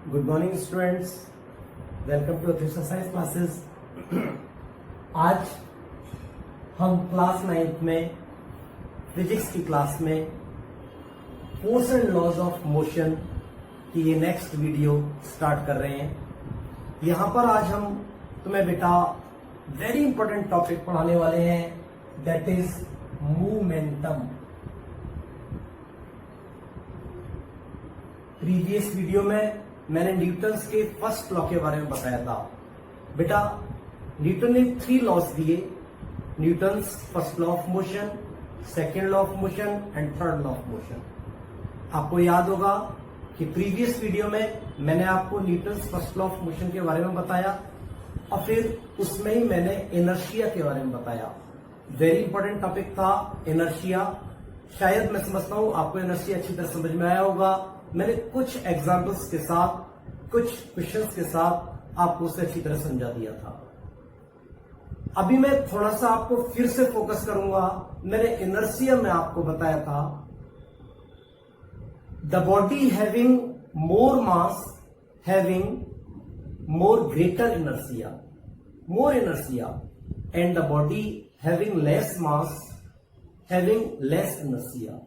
Good morning students, welcome to exercise classes. आज हम class 9th में फिजिक्स की क्लास में force and laws of motion की ये नेक्स्ट वीडियो स्टार्ट कर रहे हैं। यहां पर आज हम तुम्हें बेटा वेरी इंपॉर्टेंट टॉपिक पढ़ाने वाले हैं, that is momentum. Previous video में मैंने न्यूटन्स के फर्स्ट लॉ के बारे में बताया था। बेटा न्यूटन ने 3 लॉज दिए, Newton's first law of motion, second law of motion and third law of motion. आपको याद होगा कि प्रीवियस वीडियो में मैंने आपको Newton's first law of motion के बारे में बताया और फिर उसमें ही मैंने इनर्शिया के बारे में बताया। वेरी इंपॉर्टेंट टॉपिक था इनर्शिया। शायद मैं समझता हूं आपको इनर्शिया अच्छी तरह समझ में आया होगा। मैंने कुछ एग्जाम्पल्स के साथ, कुछ क्वेश्चंस के साथ आपको उसे अच्छी तरह समझा दिया था। अभी मैं थोड़ा सा आपको फिर से फोकस करूंगा। मैंने इनर्शिया में आपको बताया था, the body having more mass having more greater inertia, more inertia, and the body having less mass having less inertia.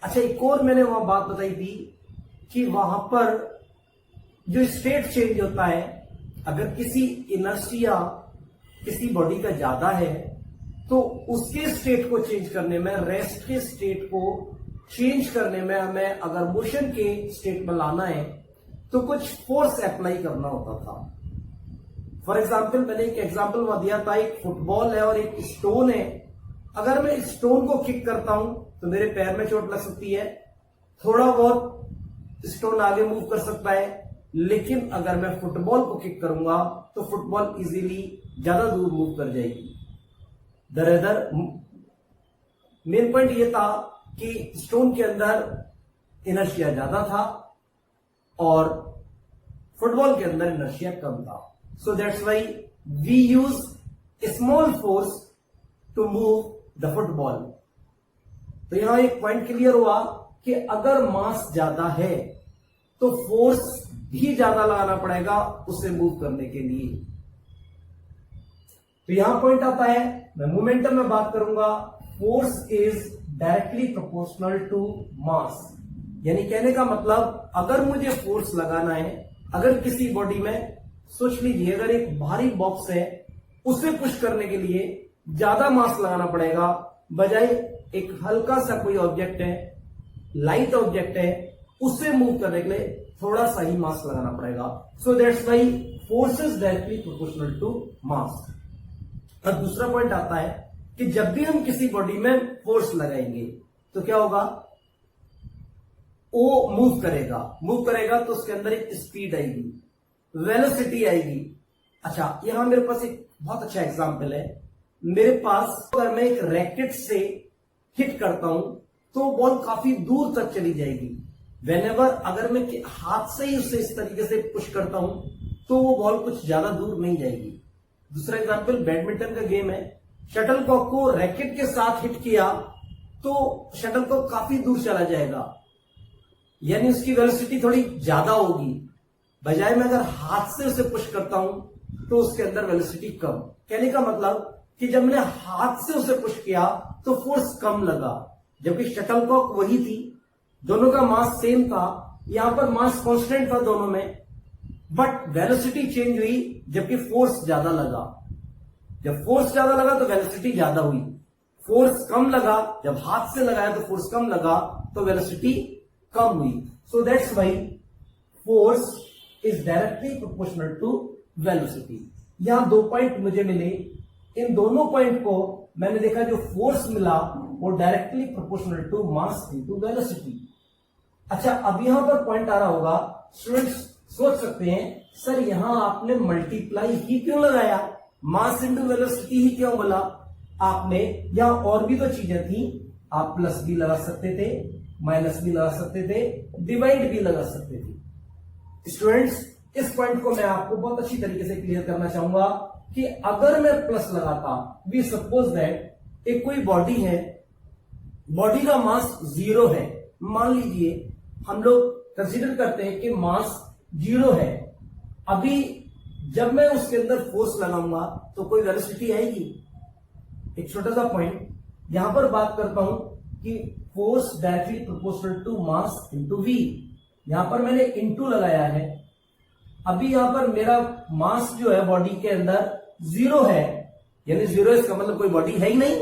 अच्छा, एक और मैंने वहां बात बताई थी कि वहां पर जो स्टेट चेंज होता है, अगर किसी इनर्शिया किसी बॉडी का ज्यादा है तो उसके स्टेट को चेंज करने में, रेस्ट के स्टेट को चेंज करने में हमें अगर मोशन के स्टेट में लाना है तो कुछ फोर्स अप्लाई करना होता था। फॉर एग्जाम्पल मैंने एक एग्जाम्पल वहां दिया था, एक फुटबॉल है और एक स्टोन है। अगर मैं स्टोन को किक करता हूं तो मेरे पैर में चोट लग सकती है, थोड़ा बहुत स्टोन आगे मूव कर सकता है, लेकिन अगर मैं फुटबॉल को किक करूंगा तो फुटबॉल इजीली ज्यादा दूर मूव कर जाएगी। दरअसल मेन पॉइंट ये था कि स्टोन के अंदर इनर्शिया ज्यादा था और फुटबॉल के अंदर इनर्शिया कम था। So that's why we use small force to move the football. तो यहां एक पॉइंट क्लियर हुआ कि अगर मास ज्यादा है तो फोर्स भी ज्यादा लगाना पड़ेगा उसे मूव करने के लिए। तो यहां पॉइंट आता है, मैं मोमेंटम में बात करूंगा, force is directly proportional to mass. यानी कहने का मतलब, अगर मुझे फोर्स लगाना है, अगर किसी बॉडी में, सोच लीजिए अगर एक भारी बॉक्स है उसे पुश करने के लिए ज्यादा मास लगाना पड़ेगा, बजाय एक हल्का सा कोई ऑब्जेक्ट है, लाइट ऑब्जेक्ट है, उसे मूव करने के लिए थोड़ा सा ही मास लगाना पड़ेगा। So that's why force is directly proportional to mass. और दूसरा पॉइंट आता है कि जब भी हम किसी बॉडी में फोर्स लगाएंगे तो क्या होगा, वो मूव करेगा तो उसके अंदर एक स्पीड आएगी, वेलोसिटी आएगी। अच्छा, यहां मेरे पास एक बहुत अच्छा एग्जांपल है। मेरे पास अगर मैं एक रैकेट से हिट करता हूं तो बॉल काफी दूर तक चली जाएगी। वेनेवर अगर मैं हाथ से ही उसे इस तरीके से पुश करता हूं तो वो बॉल कुछ ज्यादा दूर नहीं जाएगी। दूसरा एग्जांपल बैडमिंटन का गेम है, शटलकॉक को रैकेट के साथ हिट किया तो शटलकॉक काफी दूर चला जाएगा, यानी उसकी वेलोसिटी थोड़ी ज्यादा होगी। बजाय में अगर हाथ से उसे पुश करता हूं तो उसके अंदर वेलोसिटी कम। कहने का मतलब कि जब मैंने हाथ से उसे पुश किया तो फोर्स कम लगा, जबकि शटलकॉक वही थी, दोनों का मास सेम था, यहां पर मास कांस्टेंट था दोनों में, बट वेलोसिटी चेंज हुई जबकि फोर्स ज्यादा लगा। जब फोर्स ज्यादा लगा तो वेलोसिटी ज्यादा हुई, फोर्स कम लगा, जब हाथ से लगाया तो फोर्स कम लगा तो वेलोसिटी कम हुई। So that's why force is directly proportional to velocity. यहां 2 पॉइंट मुझे मिले, इन दोनों पॉइंट को मैंने देखा, जो फोर्स मिला वो directly proportional to mass into velocity. अच्छा, अब यहां पर पॉइंट आ रहा होगा, स्टूडेंट्स सोच सकते हैं सर यहां आपने मल्टीप्लाई ही क्यों लगाया, मास इनटू वेलोसिटी ही क्यों बोला आपने? यहां और भी तो चीजें थी, आप प्लस भी लगा सकते थे, माइनस भी लगा सकते थे, डिवाइड भी लगा सकते थे। स्टूडेंट्स, इस पॉइंट को मैं आपको बहुत अच्छी तरीके से क्लियर करना चाहूंगा कि अगर मैं प्लस लगाता, वी सपोज दैट एक कोई बॉडी है, बॉडी का मास 0 है, मान लीजिए हम लोग कंसीडर करते हैं कि मास जीरो है। अभी जब मैं उसके अंदर फोर्स लगाऊंगा तो कोई वेलोसिटी आएगी। एक छोटा सा पॉइंट यहां पर बात करता हूं कि force directly proportional to mass into v. यहां पर मैंने इंटू लगाया है। अभी यहां पर मेरा मास जो है बॉडी के अंदर जीरो है, यानी जीरो इसका मतलब कोई बॉडी है ही नहीं।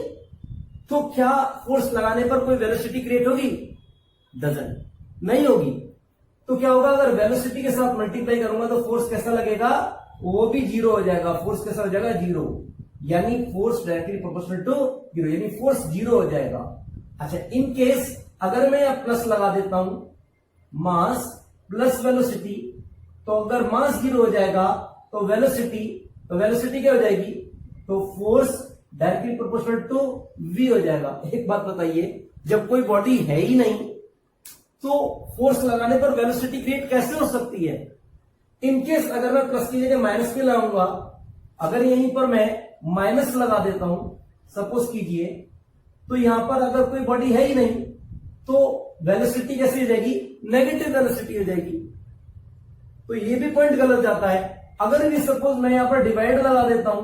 तो क्या फोर्स लगाने पर कोई वेलोसिटी क्रिएट होगी? डजंट, नहीं होगी। तो क्या होगा, अगर वेलोसिटी के साथ मल्टीप्लाई करूंगा तो फोर्स कैसा लगेगा? वो भी जीरो हो जाएगा। फोर्स कैसा हो जाएगा? जीरो, यानी force directly proportional to zero, यानी फोर्स जीरो हो जाएगा। अच्छा, इन केस अगर मैं प्लस लगा देता हूं, मास प्लस वेलोसिटी, तो अगर मास जीरो हो जाएगा तो वेलोसिटी क्या हो जाएगी? तो force directly proportional to v हो जाएगा। एक बात बताइए, जब कोई बॉडी है ही नहीं तो फोर्स लगाने पर वेलोसिटी क्रिएट कैसे हो सकती है? इनकेस अगर मैं प्लस की जगह माइनस भी लगाऊंगा, अगर यहीं पर मैं माइनस लगा देता हूं, सपोज कीजिए, तो यहां पर अगर कोई बॉडी है ही नहीं तो वेलोसिटी कैसी हो जाएगी? नेगेटिव वेलोसिटी हो जाएगी। तो ये भी पॉइंट गलत जाता है। अगर भी सपोज मैं यहां पर डिवाइड लगा देता हूं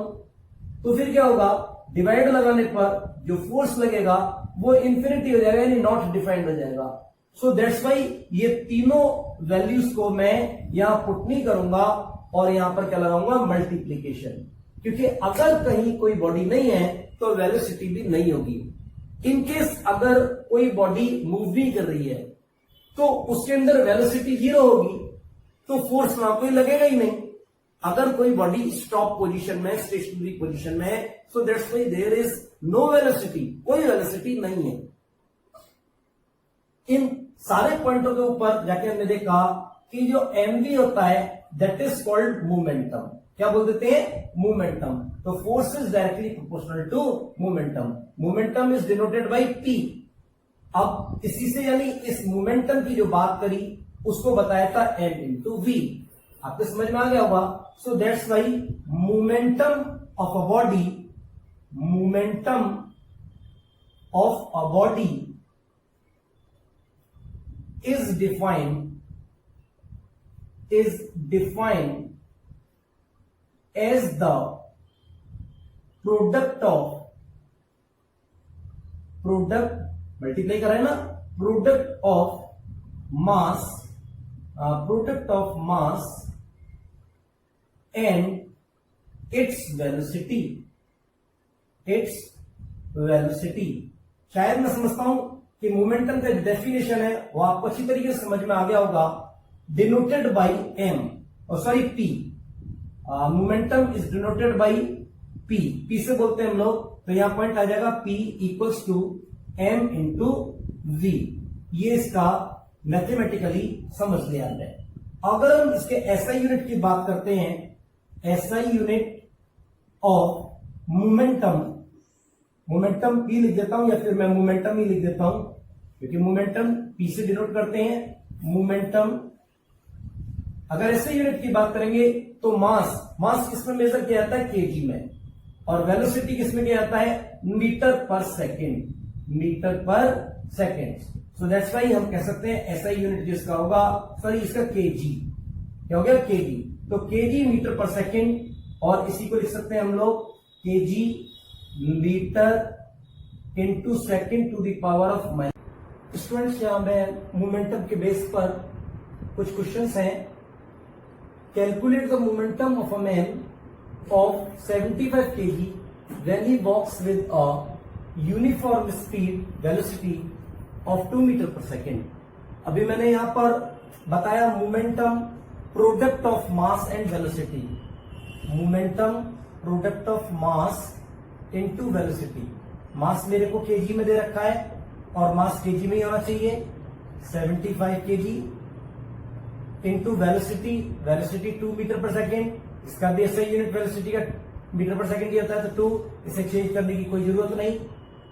तो फिर क्या होगा? डिवाइड लगाने पर जो फोर्स लगेगा वो इंफिनिटी हो जाएगा, यानी नॉट डिफाइंड हो जाएगा। सो दैट्स वाई ये तीनों वैल्यूज को मैं यहां पुट नहीं करूंगा और यहां पर क्या लगाऊंगा? मल्टीप्लीकेशन। क्योंकि अगर कहीं कोई बॉडी नहीं है तो वेलोसिटी भी नहीं होगी। इनकेस अगर कोई बॉडी मूव भी कर रही है तो उसके अंदर वेलोसिटी जीरो होगी, तो फोर्स वहां कोई लगेगा ही नहीं। अगर कोई बॉडी स्टॉप पोजीशन में, स्टेशनरी पोजीशन में है, so that's why there is no velocity, कोई वेलोसिटी नहीं है। इन सारे पॉइंटों के ऊपर जाके हमने देखा कि जो mv होता है दैट इज कॉल्ड मोमेंटम। क्या बोल देते हैं? मोमेंटम। तो force is directly proportional to momentum. Momentum is denoted by p। अब इसी से, यानी इस मोमेंटम की जो बात करी उसको बताया था m इंटू वी। आपको समझ में आ गया होगा। सो that's Y momentum of a body is defined as the product multiply कर रहे हैं ना, product of mass and its velocity. शायद मैं समझता हूं कि मोमेंटम का डेफिनेशन है वो आपको अच्छी तरीके से समझ में आ गया होगा। Denoted by m, p. Momentum is denoted by p से बोलते हैं हम लोग। तो यहां पॉइंट आ जाएगा P equals to m into v. ये इसका मैथमेटिकली समझ लिया है। अगर हम इसके एसआई यूनिट की बात करते हैं, SI unit of momentum P लिख देता हूं, या फिर मैं मोमेंटम ही लिख देता हूं, क्योंकि मोमेंटम P से डिनोट करते हैं। मोमेंटम, अगर ऐसे यूनिट की बात करेंगे तो मास किसमें मेजर किया जाता है? केजी में। और वेलोसिटी किसमें किया जाता है? Metre per second. So that's Y हम कह सकते हैं एसआई यूनिट जिसका होगा, सॉरी इसका केजी। क्या हो गया? केजी। तो केजी मीटर पर सेकेंड, और इसी को लिख सकते हैं हम लोग KG metre into second to the power of minus. Students, यहां में मोमेंटम के बेस पर कुछ क्वेश्चंस हैं। Calculate the momentum of a man of 75 kg when he walks with a uniform speed velocity of 2 metre per second. अभी मैंने यहां पर बताया momentum product of mass and velocity. Momentum product of mass into velocity. Mass मेरे को KG में दे रखा है और मास केजी में ही होना चाहिए। 75 kg into velocity 2 metre per second. इसका भी ऐसा यूनिट वेलोसिटी का मीटर पर सेकेंड ही होता है, तो 2, इसे चेंज करने की कोई जरूरत नहीं।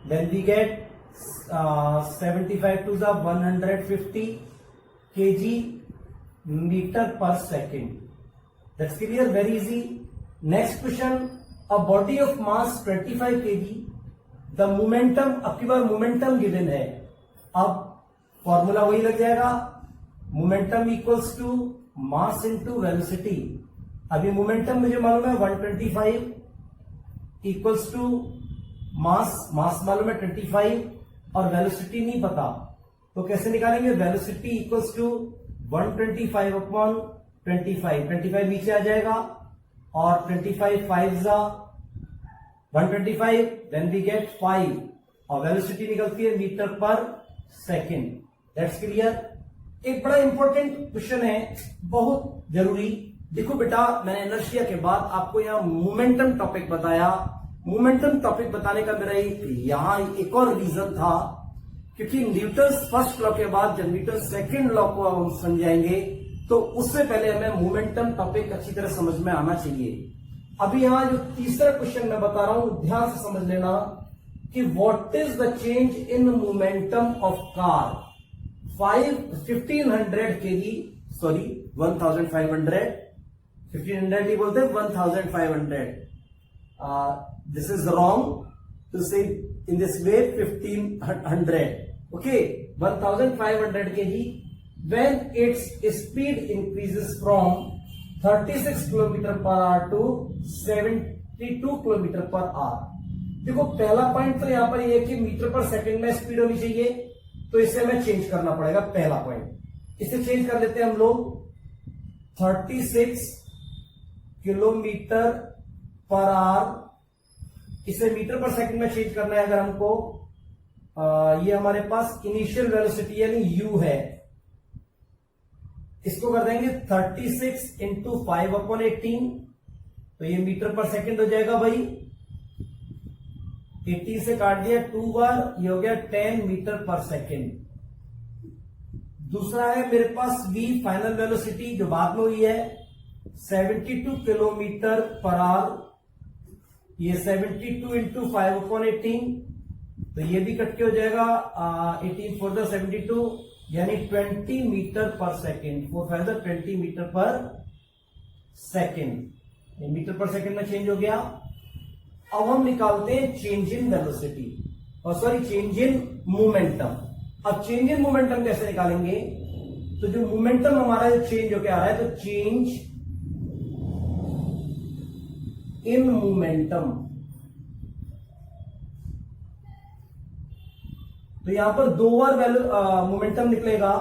Then we get 75 to the 150 kg metre per second. That's clear, very easy. Next question, a body of mass 25 kg, the momentum, अब की बार मोमेंटम गिवन है। अब फॉर्मूला वही लग जाएगा, momentum equals to mass into velocity. अभी momentum मुझे मालूम है 125 इक्वल्स टू मास मालूम है 25 और वेलोसिटी नहीं पता, तो कैसे निकालेंगे? वेलोसिटी इक्वल्स टू 125 अपॉन 25 नीचे आ जाएगा और 25 5 जा 125, देन वी गेट 5 और वेलोसिटी निकलती है metre per second. That's clear. एक बड़ा इंपॉर्टेंट क्वेश्चन है, बहुत जरूरी। देखो बेटा, मैंने इनर्शिया के बाद आपको यहाँ मोमेंटम टॉपिक बताया। मोमेंटम टॉपिक बताने का मेरा यहाँ एक और रीजन था, क्योंकि न्यूटन फर्स्ट लॉ के बाद जब न्यूटन सेकंड लॉ को हम समझाएंगे तो उससे पहले हमें मोमेंटम टॉपिक अच्छी तरह समझ में आना चाहिए। अभी यहां जो तीसरा क्वेश्चन मैं बता रहा हूं, ध्यान से समझ लेना कि what is the change in momentum of car 1500 KG, sorry 1500, 1500 ही बोलते हैं 1500। दिस इज रॉन्ग टू से in this way 1500, okay 1500 kg when its speed increases from 36 km per hour to 72 km per hour। देखो पहला point तो यहां पर ये कि मीटर पर सेकंड में स्पीड होनी चाहिए, तो इसे हमें चेंज करना पड़ेगा। पहला पॉइंट इसे चेंज कर लेते हैं हम लोग 36 किलोमीटर पर आवर, इसे मीटर पर सेकंड में चेंज करना है अगर हमको। ये हमारे पास इनिशियल वेलोसिटी यानी u है, इसको कर देंगे 36 इंटू 5 अपॉन 18, तो ये मीटर पर सेकंड हो जाएगा भाई। 18 से काट दिया 2 बार, ये हो गया 10 मीटर पर सेकंड। दूसरा है मेरे पास v फाइनल वेलोसिटी जो बाद में हुई है 72 किलोमीटर पर आवर, ये 72 इंटू 5 अपॉन 18, तो ये भी कट के हो जाएगा 18 फोर द 72 यानी 20 metre per second, 4 5 20 metre per second. Metre per second में चेंज हो गया। अब हम निकालते हैं चेंज इन वेलोसिटी और सॉरी चेंज इन मोमेंटम। अब चेंज इन मोमेंटम कैसे निकालेंगे? तो जो मोमेंटम हमारा जो चेंज होकर आ रहा है, तो चेंज इन मोमेंटम, तो यहां पर दो बार मोमेंटम निकलेगा।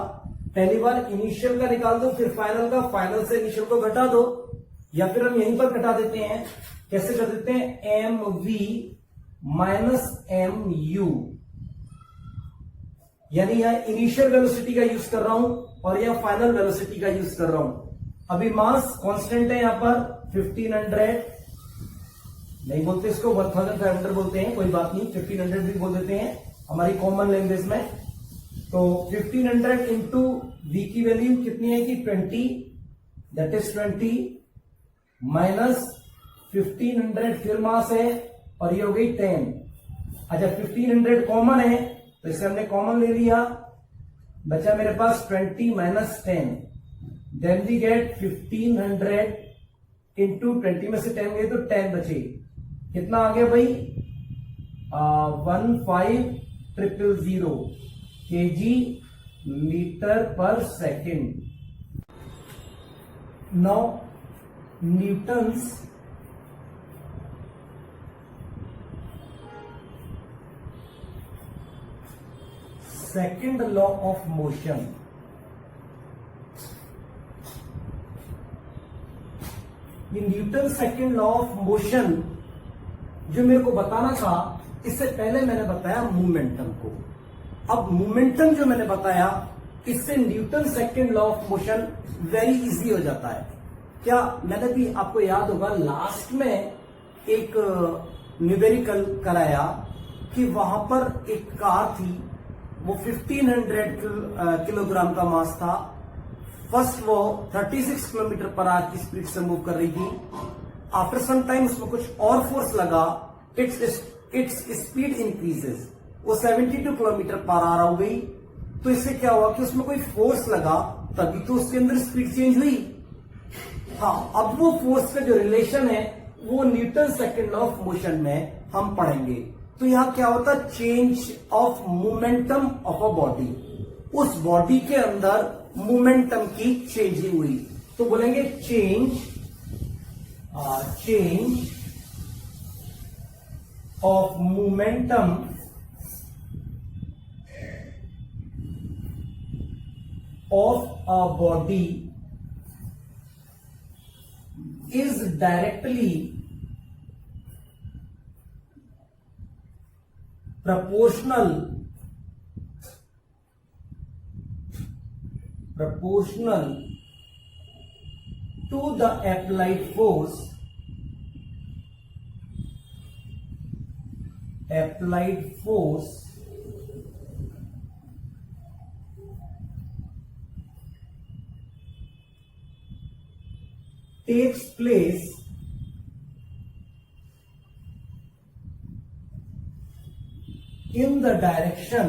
पहली बार इनिशियल का निकाल दो, फिर फाइनल का, फाइनल से इनिशियल को घटा दो, या फिर हम यहीं पर घटा देते हैं। कैसे कर देते हैं? M v minus m u, यानी यहां इनिशियल वेलोसिटी का यूज कर रहा हूं और यहां फाइनल वेलोसिटी का यूज कर रहा हूं। अभी मास कांस्टेंट है यहां पर 1500, नहीं बोलते इसको 1500 बोलते हैं, कोई बात नहीं 1500 भी बोल देते हैं हमारी कॉमन लैंग्वेज में। तो 1500 इंटू वी की वैल्यू कितनी है कि 20, दैट इज 20 माइनस 1500 फिर मास है और ये हो गई 10। अच्छा 1500 कॉमन है तो इसे हमने कॉमन ले लिया, बचा मेरे पास 20 minus 10, then we get 1500 into 20 में से 10 गए तो 10 बचे। कितना आ गया भाई? 1500 kg metre per second. Now Newton's second law of motion. ये Newton second law of motion जो मेरे को बताना था, इससे पहले मैंने बताया मोमेंटम को। अब मोमेंटम जो मैंने बताया, इससे Newton second law of motion very easy हो जाता है। क्या मैंने भी आपको याद होगा लास्ट में एक न्यूमेरिकल कराया कि वहां पर एक कार थी, वो 1500 किलोग्राम का मास था। फर्स्ट वो 36 किलोमीटर पर आवर की स्पीड से मूव कर रही थी। आफ्टर सम टाइम उसमें कुछ और फोर्स लगा, इट्स स्पीड इंक्रीजेस, वो 72 किलोमीटर पर आवर हो गई। तो इससे क्या हुआ कि उसमें कोई फोर्स लगा, तभी तो उसके अंदर स्पीड चेंज हुई। हाँ, अब वो फोर्स का जो रिलेशन है वो Newton second law of motion में हम पढ़ेंगे। तो यहां क्या होता है? Change of momentum of a body, उस बॉडी के अंदर मोमेंटम की चेंजिंग हुई। तो बोलेंगे change of momentum of a body is directly proportional to the applied force takes place in the direction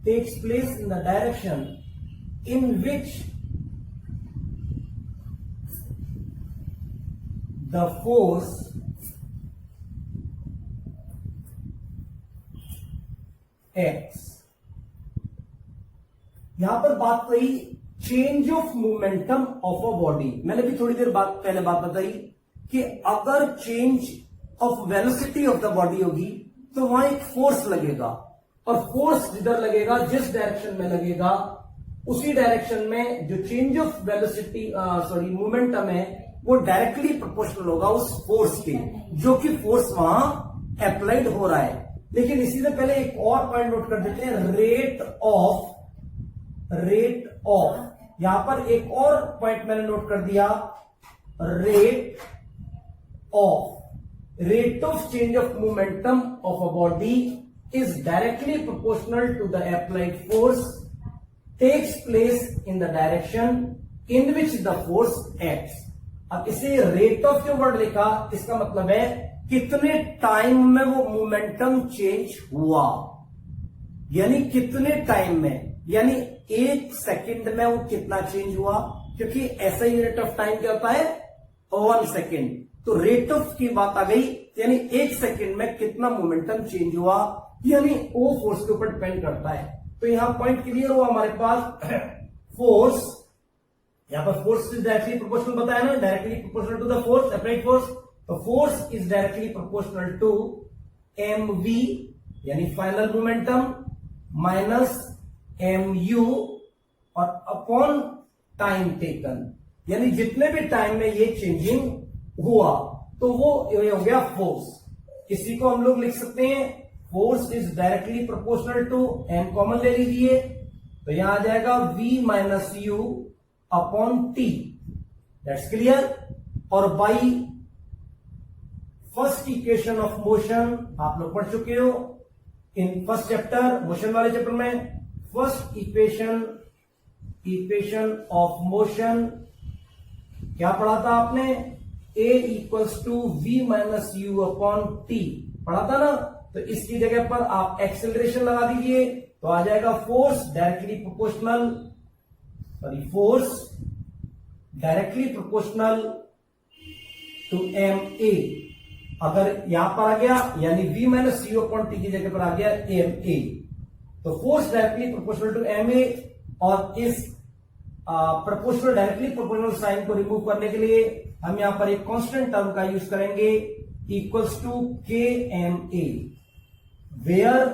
takes place in the direction in which the force acts। यहां पर बात कही change of momentum of a body. मैंने भी थोड़ी देर बाद पहले बात बताई कि अगर change of velocity of the body होगी तो वहां एक फोर्स लगेगा, और फोर्स जिधर लगेगा, जिस डायरेक्शन में लगेगा, उसी डायरेक्शन में जो चेंज ऑफ वेलोसिटी मोमेंटम है वो डायरेक्टली प्रोपोर्शनल होगा उस फोर्स के, जो कि फोर्स वहां अप्लाइड हो रहा है। लेकिन इसी से पहले एक और पॉइंट नोट कर देते हैं, रेट ऑफ यहां पर एक और पॉइंट मैंने नोट कर दिया, rate of change of momentum of a body is directly proportional to the applied force takes place in the direction in which the force acts. अब इसे रेट ऑफ जो वर्ड लिखा, इसका मतलब है कितने टाइम में वो मोमेंटम चेंज हुआ, यानी कितने टाइम में, यानी एक सेकंड में वो कितना चेंज हुआ, क्योंकि ऐसा यूनिट ऑफ टाइम क्या होता है 1 सेकेंड। तो रेट ऑफ की बात आ गई, यानी एक सेकंड में कितना मोमेंटम चेंज हुआ, यानी वो फोर्स के ऊपर डिपेंड करता है। तो यहां पॉइंट क्लियर हुआ हमारे पास। फोर्स, यहां पर फोर्स इज डायरेक्टली प्रोपोर्शनल बताया ना, directly proportional to the force, applied force. तो force is directly proportional to mv यानी फाइनल मोमेंटम माइनस mu और अपॉन टाइम टेकन, यानी जितने भी टाइम में ये चेंजिंग हुआ तो वो ये हो गया फोर्स। इसी को हम लोग लिख सकते हैं force is directly proportional to m, common ले लीजिए, तो यहां आ जाएगा v minus u upon t. That's clear. और by first equation of motion आप लोग पढ़ चुके हो इन फर्स्ट चैप्टर, मोशन वाले चैप्टर में। फर्स्ट इक्वेशन ऑफ मोशन क्या पढ़ा था आपने, a equals to v minus u upon t पढ़ा था ना। तो इसकी जगह पर आप एक्सेलरेशन लगा दीजिए, तो आ जाएगा force directly proportional to m a. अगर यहां पर आ गया यानी v minus u upon t की जगह पर आ गया एम ए, तो force directly proportional to m a. और इस प्रोपोर्शनल डायरेक्टली प्रोपोर्शनल साइन को रिमूव करने के लिए हम यहां पर एक कांस्टेंट टर्म का यूज करेंगे, equals to k m a, where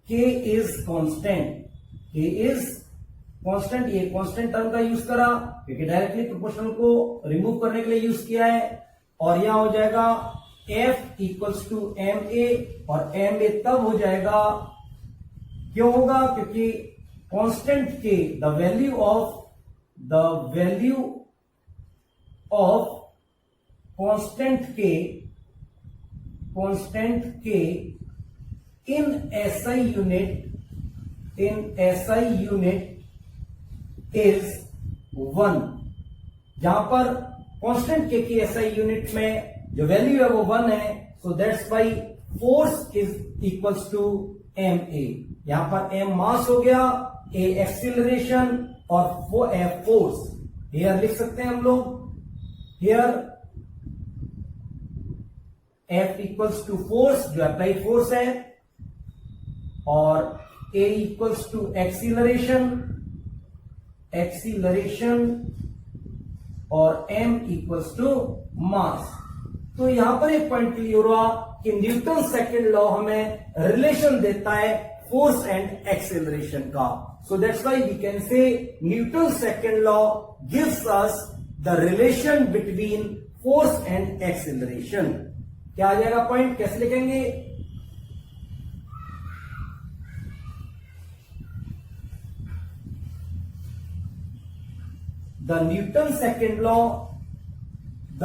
k is constant. ये कांस्टेंट टर्म का यूज करा क्योंकि डायरेक्टली प्रोपोर्शनल को रिमूव करने के लिए यूज किया है। और यहां हो जाएगा F equals to m a, और एम ए तब हो जाएगा, क्यों होगा, क्योंकि कांस्टेंट के द वैल्यू ऑफ कांस्टेंट के इन एसआई यूनिट इज 1। जहां पर कांस्टेंट के की एसआई यूनिट में जो वैल्यू है वो 1 है, so that's why force is equals to m a. यहां पर एम मास हो गया, ए एक्सीलरेशन और फोर्स। यह लिख सकते हैं हम लोग here F equals to force, जो अप्लाइड फोर्स है, और A इक्वल्स टू एक्सीलरेशन, और M इक्वल्स टू मास। तो यहां पर एक पॉइंट क्लियर हुआ कि न्यूटन सेकंड लॉ हमें रिलेशन देता है फोर्स एंड एक्सेलरेशन का। So that's why we can say Newton second law gives us the relation between force and acceleration. क्या आ जाएगा पॉइंट, कैसे लिखेंगे? The Newton second law, the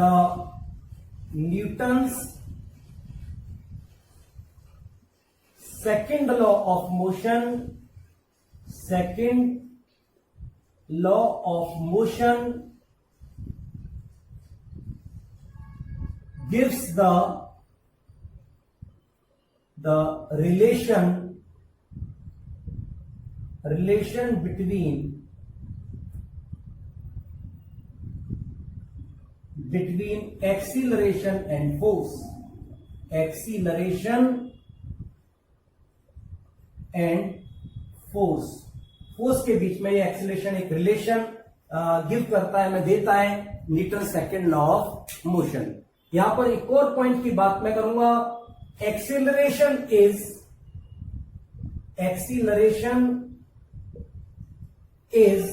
Newton's second law of motion, second law of motion gives the relation between acceleration and force, force के बीच में ये acceleration एक relation give करता है, हमें देता है Newton second law of motion. यहां पर एक और पॉइंट की बात मैं करूंगा, acceleration is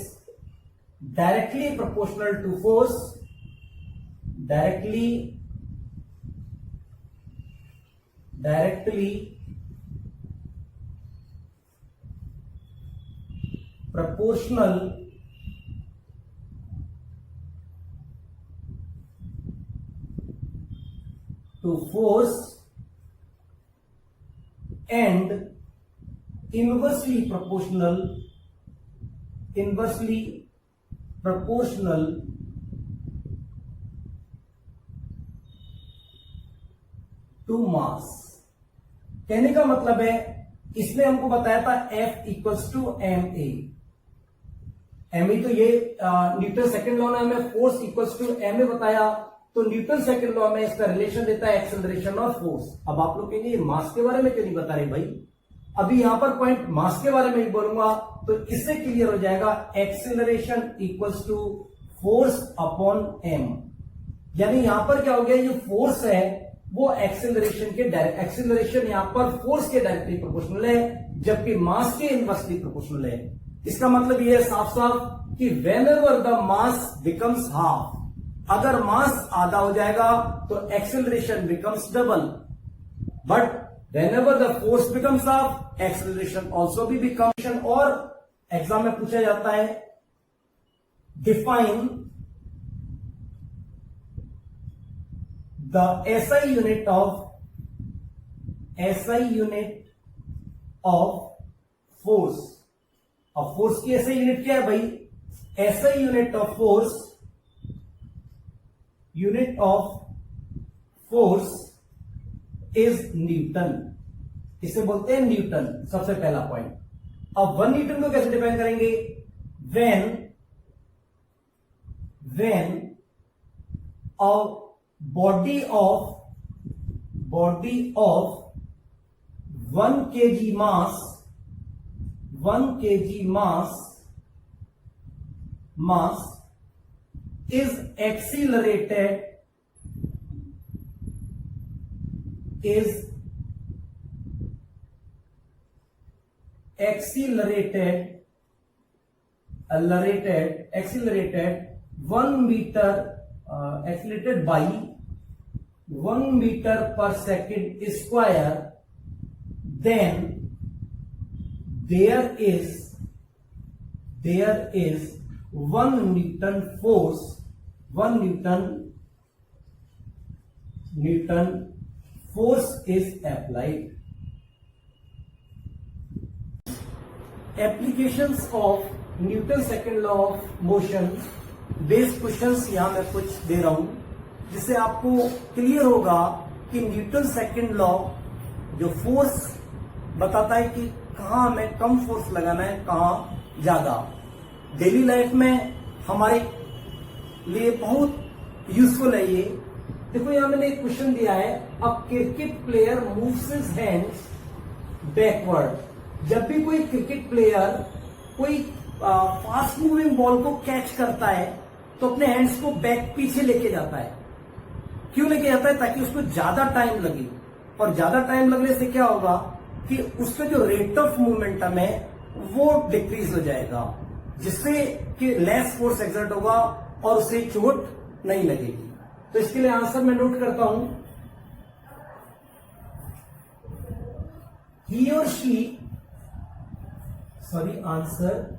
directly proportional to force, directly proportional to force and inversely proportional to mass. कहने का मतलब है, इसने हमको बताया था F इक्वल्स टू ma। तो ये न्यूटन सेकंड लॉ ने हमें फोर्स इक्वल्स टू ma बताया, तो न्यूटन सेकंड लॉ में इसका रिलेशन देता है एक्सेलरेशन और फोर्स। अब आप लोग कहेंगे ये मास के बारे में क्यों नहीं बता रहे भाई? अभी यहां पर पॉइंट मास के बारे में ही बोलूंगा तो इससे क्लियर हो जाएगा, acceleration equals to force upon m। यानी यहां पर क्या हो गया, ये फोर्स है वो एक्सेलरेशन के डायरेक्ट, एक्सेलरेशन यहां पर फोर्स के डायरेक्टली प्रोपोर्शनल है, जबकि मास के इनवर्सली प्रोपोर्शनल है। इसका मतलब ये है साफ साफ कि whenever the mass becomes half, अगर मास आधा हो जाएगा तो acceleration becomes double, but whenever the force becomes half, acceleration also भी बिकम्स। और एग्जाम में पूछा जाता है, define the SI unit of force। अब फोर्स की SI यूनिट क्या है भाई? SI unit of force is Newton. इसे बोलते हैं न्यूटन, सबसे पहला पॉइंट। अब 1 न्यूटन को कैसे डिफाइन करेंगे? when a body of 1 kg mass is accelerated accelerated by 1 meter per second square, then there is 1 Newton force, 1 Newton force is applied. Applications of Newton second law of motion based questions यहां मैं कुछ दे रहा हूं, जिससे आपको clear होगा कि Newton second law जो फोर्स बताता है कि कहां हमें कम फोर्स लगाना है, कहां ज्यादा। डेली लाइफ में हमारे लिए बहुत यूजफुल है ये। देखो यहां मैंने एक क्वेश्चन दिया है, a cricket player moves his hands backward. जब भी कोई क्रिकेट प्लेयर कोई फास्ट मूविंग बॉल को कैच करता है तो अपने हैंड्स को बैक पीछे लेके जाता है। क्यों लेके जाता है? ताकि उसको ज्यादा टाइम लगे, और ज्यादा टाइम लगने से क्या होगा कि उसका जो रेट ऑफ मोमेंटम है वो डिक्रीज हो जाएगा, जिससे कि लेस फोर्स एक्सर्ट होगा और उसे चोट नहीं लगेगी। तो इसके लिए आंसर मैं नोट करता हूं, ही और शी, सॉरी आंसर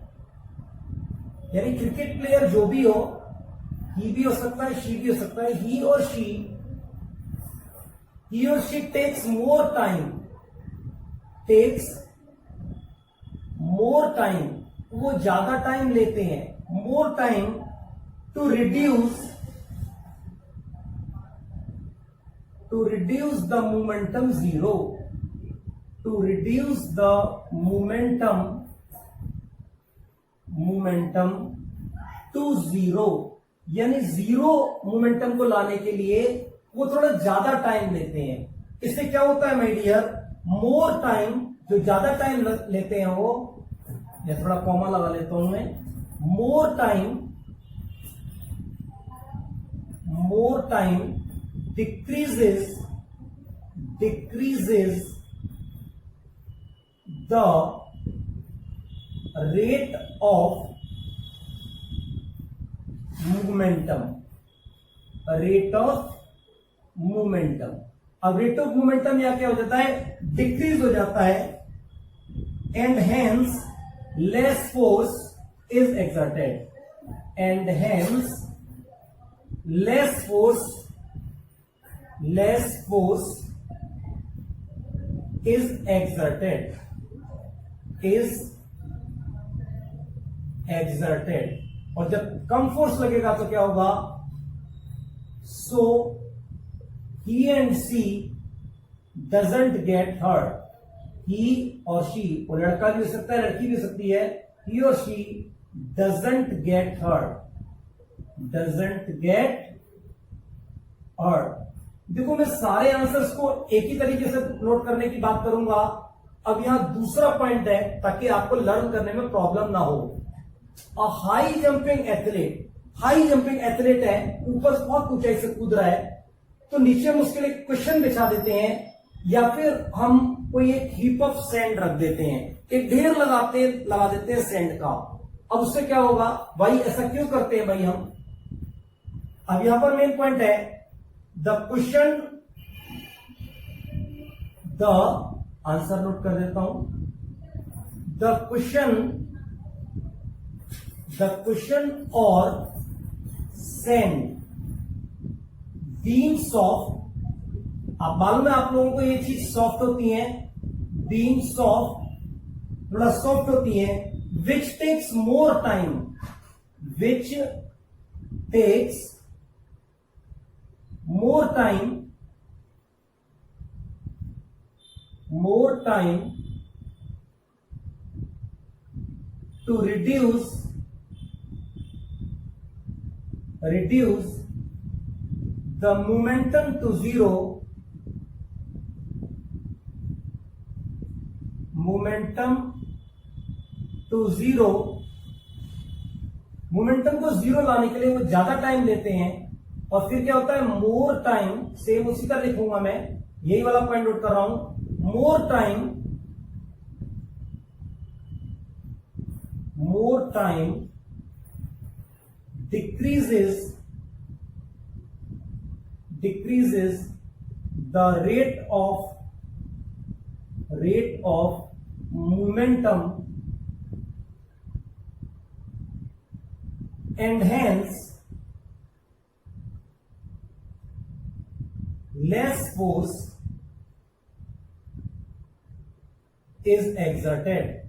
यानी क्रिकेट प्लेयर जो भी हो, ही भी हो सकता है, शी भी हो सकता है, ही और शी टेक्स मोर टाइम, वो ज्यादा टाइम लेते हैं, more time to reduce the momentum zero, to reduce the momentum to zero, यानी जीरो मोमेंटम को लाने के लिए वो थोड़ा ज्यादा टाइम लेते हैं। इससे क्या होता है माय डियर, मोर टाइम, जो ज्यादा टाइम लेते हैं वो, या थोड़ा कॉमा लगा लेता हूं मैं, more time decreases the rate of momentum, अब रेट ऑफ मोमेंटम या क्या हो जाता है, डिक्रीज हो जाता है, and hence less force is exerted, less force is exerted, और जब कम फोर्स लगेगा तो क्या होगा, so he and she doesn't get hurt, he और शी, वो लड़का भी हो सकता है लड़की भी हो सकती है, ही और शी डजंट गेट हर्ट। देखो मैं सारे आंसर्स को एक ही तरीके से नोट करने की बात करूंगा। अब यहां दूसरा पॉइंट है ताकि आपको लर्न करने में प्रॉब्लम ना हो। हाई जंपिंग एथलीट है, ऊपर बहुत ऊंचाई से कूद रहा है, तो नीचे हम उसके लिए क्वेश्चन बिछा देते हैं, या फिर हम कोई एक हीप ऑफ सैंड रख देते हैं, एक ढेर लगा देते हैं सैंड का। अब उससे क्या होगा भाई, ऐसा क्यों करते हैं भाई हम? अब यहां पर मेन पॉइंट है, द आंसर नोट कर देता हूं, द क्वेश्चन और सैंड बीइंग सॉफ्ट। अब मालूम है आप लोगों को ये चीज सॉफ्ट होती है, बीइंग सॉफ्ट थोड़ा सॉफ्ट होती है, which takes more time to reduce the momentum to zero, momentum को जीरो लाने के लिए वो ज्यादा टाइम लेते हैं, और फिर क्या होता है, मोर टाइम, सेम उसी का लिखूंगा मैं, यही वाला पॉइंट नोट कर रहा हूं, more time decreases the rate of momentum, and hence less force is exerted.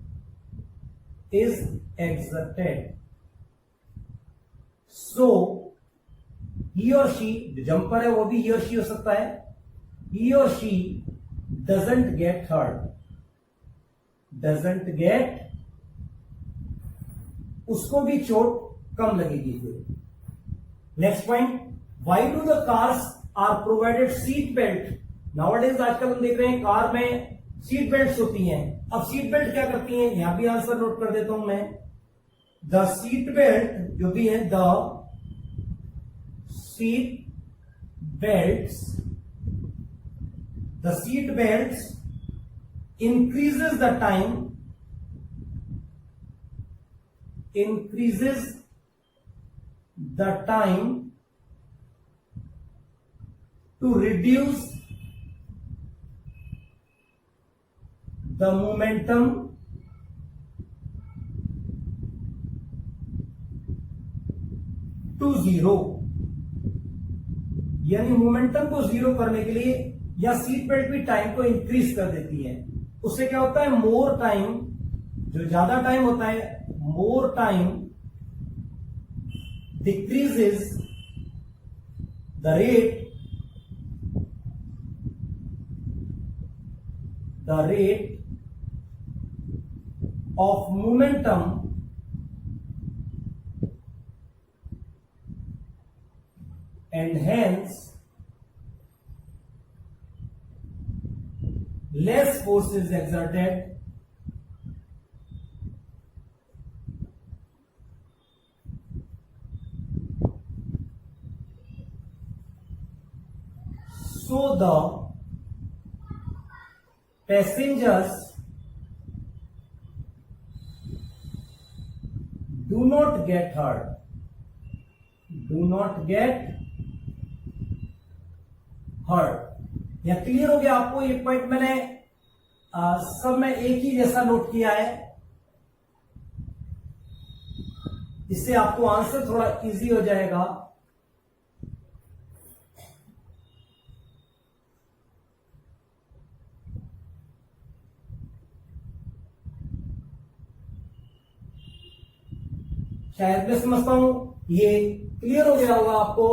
So he or she, जो जंपर है वो भी he or she हो सकता है, he or she doesn't get hurt, उसको भी चोट कम लगेगी। फिर next point, why do the cars are provided seat belt? Nowadays आजकल हम देख रहे हैं कार में सीट बेल्ट होती हैं। अब सीट बेल्ट क्या करती हैं, यहां भी आंसर नोट कर देता हूं मैं। द सीट बेल्ट जो भी है, the seat belts, the seat belts increases the time, increases the time to reduce the momentum to zero। यानी मोमेंटम को जीरो करने के लिए या सीट बेल्ट भी टाइम को इंक्रीज कर देती है। उससे क्या होता है, मोर टाइम, जो ज्यादा टाइम होता है, मोर time decreases the rate of momentum and hence less force is exerted so the passengers do not get hurt, do not get hurt. यह क्लियर हो गया आपको? ये पॉइंट मैंने सब में एक ही जैसा नोट किया है, इससे आपको आंसर थोड़ा इजी हो जाएगा। शायद मैं समझता हूं ये क्लियर हो गया होगा आपको।